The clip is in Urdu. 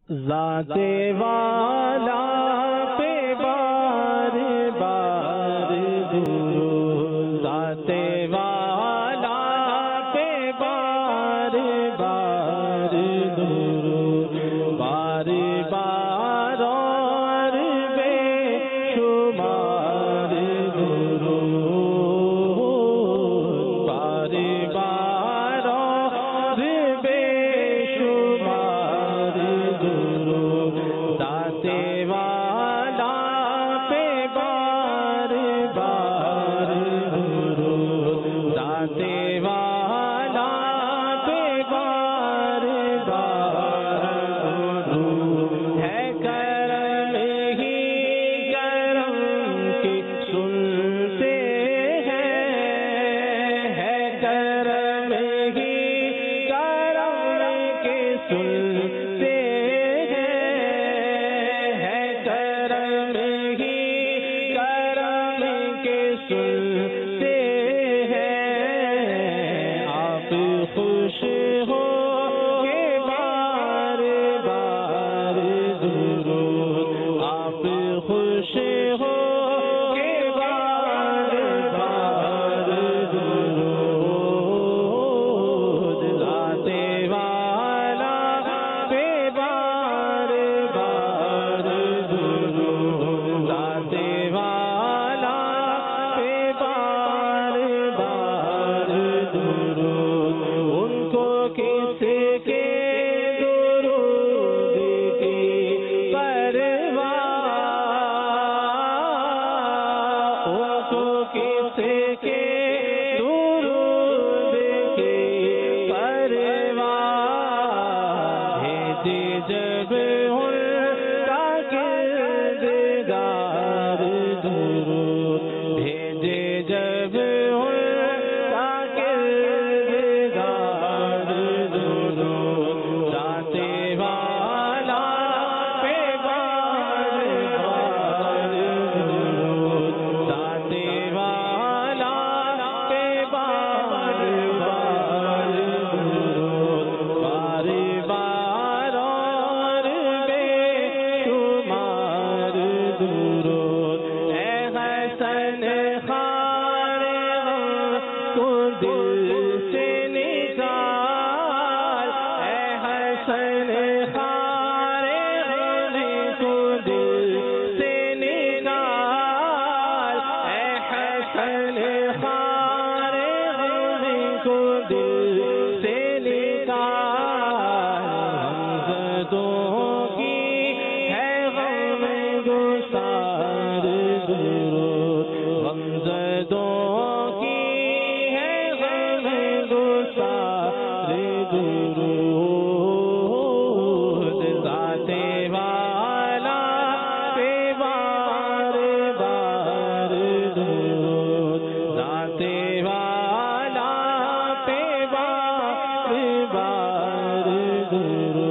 ذات والا پہ بار بار درود، ذات والا پہ بار بار درود، بار بار اور بے شمار درود، بار بار اور بے شمار درود، ذات والا پہ بار بار درود، ذات والا پہ بار بار درود، ہے کرم ہی کرم کی سنتے ہیں، ہے کرم ہی کرم کے سنتے ہیں، ہے کرم ہی کرم کے سنتے ہیں، آپ خوش ہو کے بار بار درود، آپ خوش ہو کے بار بار درود، ذات والا پہ بار بار درود، ذات والا پہ بار بار درود، ان کو کس کے درود کی پرواہ، ان کو کس کے درود کی پرواہ، بھیجے جب ان کا کردگار درود، بھیجے جب ان کا کردگار درود، ذات والا پہ بار بار درود، ذات والا پہ بار بار درود، بار بار اور بے شمار درود، اے حسن خار کو دل سے نکال، اے حسن خار کو دل سے نکال، اے حسن خار کو دل سے نکال، غمزدوں کی ہے غم گسار درود، غمزدوں کی ہے غم گسار درود، ذات والا پہ بار بار درود، ذات والا پہ بار بار درود۔